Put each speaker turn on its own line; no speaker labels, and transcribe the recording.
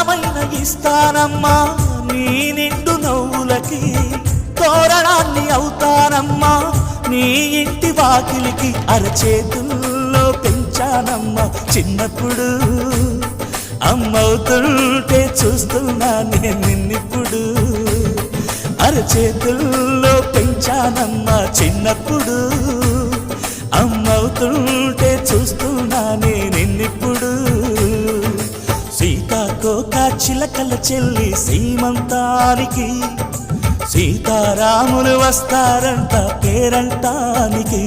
ప్రాణమైన ఇస్తానమ్మా నీ నిండు నవ్వులకి తోరణాన్ని అవుతానమ్మా నీ ఇంటి వాకిలికి అరచేతుల్లో పెంచానమ్మా చిన్నప్పుడు అమ్మవుతుంటే చూస్తున్నా నేను నిన్నిప్పుడు అరచేతుల్లో పెంచానమ్మా చిన్నప్పుడు అమ్మవుతుంటే చూస్తున్నా నేను నిన్నిప్పుడు సీతాకోక చిలకల చెల్లి సీమంతానికి సీతారాములు వస్తారంట పేరంటానికి